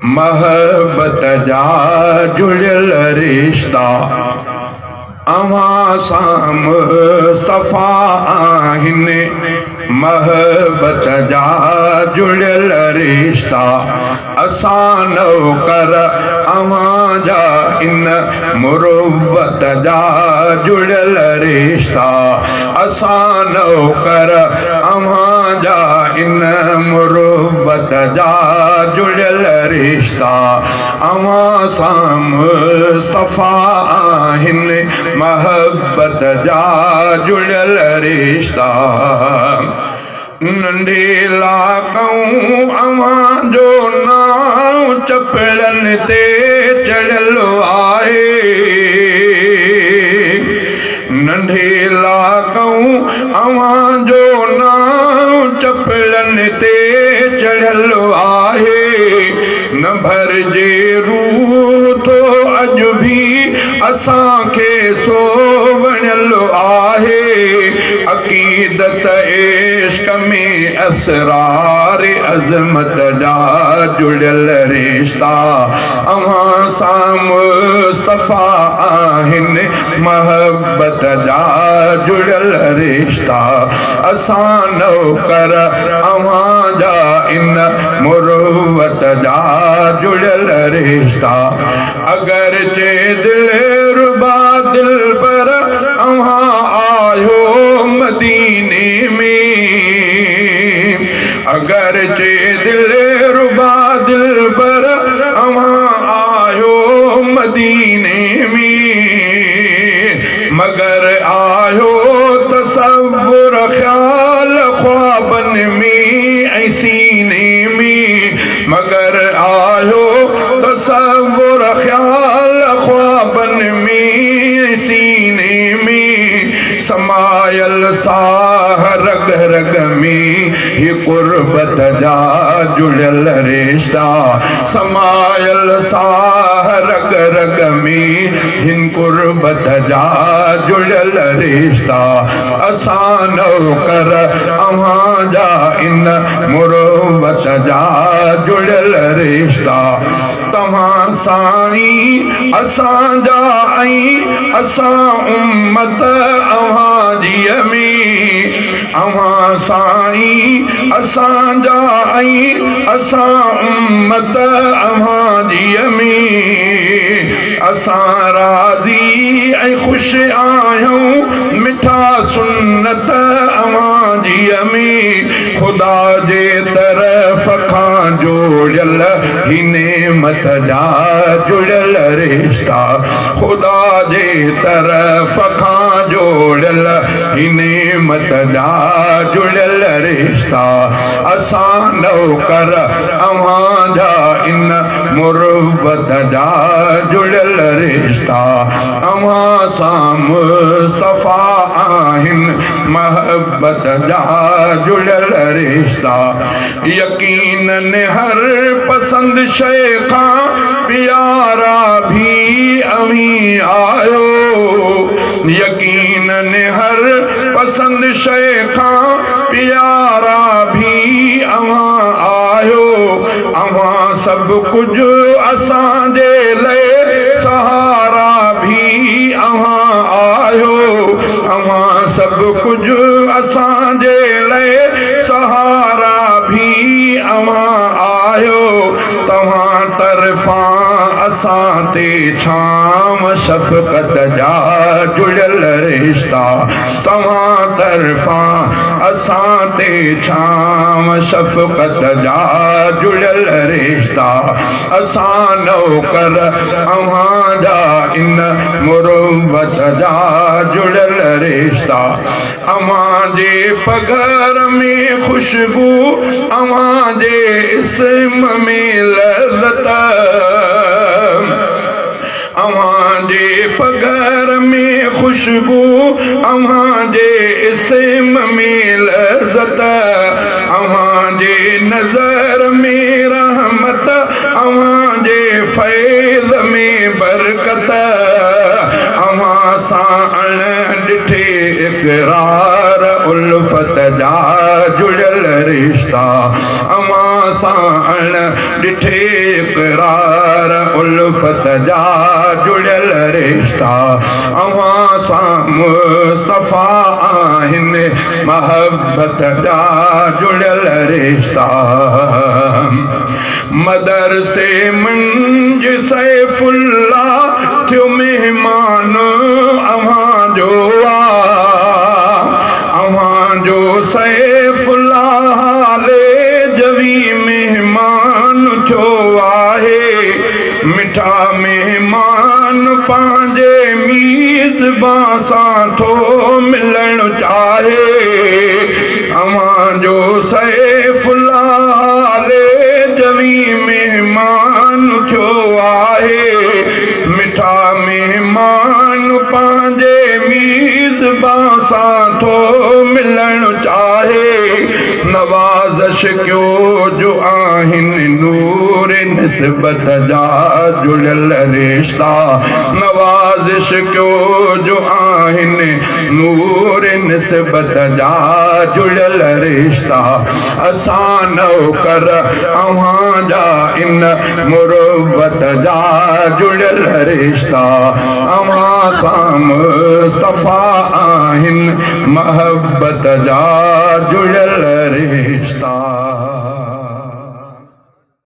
महबत जा जुड़ियल रिश्ता अवां सां मुस्तफ़ा आहिनि। महबत जा जुड़ियल रिश्ता असां नौकर अवां जा इन मुरुव्वत जा जुड़ियल रिश्ता असां नौकर अवां जा इन मुरुव्वत जा जुड़ियल रिश्ता अवां सां मुस्तफ़ा आहिनि। महबत जा जुड़ियल रिश्ता नंढे लाकऊं अवां जो नाव चपड़न ते चढ़ियल आहे। नंढे लाकऊं अवां जो नाव चपड़न ते चढ़ियल आहे। न भरजे रूह तो अॼु भी असांखे सो वणियल आहे। अक़ीदत इश्क में असरार अज़मत जा जुड़ियल रिश्ता अवां सां मुस्तफ़ा आहिनि। महबत जा जुड़ियल रिश्ता असां नौकर अवां जा इन मुरुव्वत जा जुड़ियल रिश्ता। अगर चे दिलरुबा दिलबर अवां आयो मदीने में। अगर चे दिलरुबा दिलबर अवां आयो मदीने में। मगर आयो तसव्वुर ख्याल ख्वाबन में ऐं सीने में। मगर आयो तसव्वुर ख्याल ख्वाबन में सीने में। समायल साह रग रग में ये कुर्बत जा जुड़ियल रिश्ता। समायल साह रग रग में हिन कुर्बत जा जुड़ियल रिश्ता असां नौकर अवां जा इन मुरुव्वत जा जुड़ियल रिश्ता। तव्हां साईं असां जा ऐं असां उम्मत अवां जीअ में। अवां साईं असां जा ऐं असां उम्मत अवां जीअ में। असां राज़ी ऐं ख़ुशि आहियूं मिठा सुन्नत अवां जीअ में। ख़ुदा जे तरफ़ खां जोड़ियल ही नेमत जा जुड़ियल रिश्ता। ख़ुदा जे तरफ़ खां जोड़ियल ही नेमत जा जुड़ियल रिश्ता असां नौकर अवां जा इन मुरुव्वत जा जुड़ियल रिश्ता अवां सां मुस्तफ़ा आहिनि। महबत जा जुड़ियल रिश्ता यकीनन हर पसंद शइ खां प्यारा भी अवी आयो। यकीनन हर पसंद शइ खां प्यारा भी अवां आयो। अवां सभु कुझु असांजे लाइ सहारा भी अवां आयो। अवां सभु कुझु असांजे लाइ सहारा भी अवां आयो। तव्हां तरफ़ां असां ते छाम शफ़क़त जा जुड़ियल रिश्ता। तव्हां तरफ़ां असां ते छाम शफ़क़त जा जुड़ियल रिश्ता असां नौकर अवां जा इन मुरुव्वत जा जुड़ियल रिश्ता। अवां जे पघर में ख़ुशबू अवां जे इस्म में लज़्ज़त। अवां जे पघर में ख़ुशबू अवां जे इस्म में लज़्ज़त। अवां जे नज़र में रहमत अवां जे फैज़ में बरकत। अवां सां अण ॾिठे इक़रार उल्फत जा जुड़ियल रिश्ता अवां सां ॾिठे इक़रार उल्फत जा जुड़ियल रिश्ता अवां सां मुस्तफ़ा आहिनि महबत जा जुड़ियल रिश्ता मदरसे मंझ सैफुल्ला थियो मेहमान अवां जो अवां जो सैफुल्ला हाले जवी मेहमान थियो आहे मिठा मेहमान पंहिंजे मीज़बान सां थो मिलण चाहे अवां जो सैफुल्ला हाले जवी मेहमान थियो आहे मिठा मेहमान पंहिंजे मीज़बान सां थो मिलण चाहे नवाज़श कयो जो आहिनि नूर निस्बत जा जुड़ियल रिश्ता नवाज़िश कयो जो आहिनि नूर निस्बत जा जुड़ियल रिश्ता असां नौकर अव्हां जा इन मुरवत जा जुड़ियल रिश्ता अव्हां सां मुस्तफ़ा आहिनि महबत जा जुड़ियल रिश्ता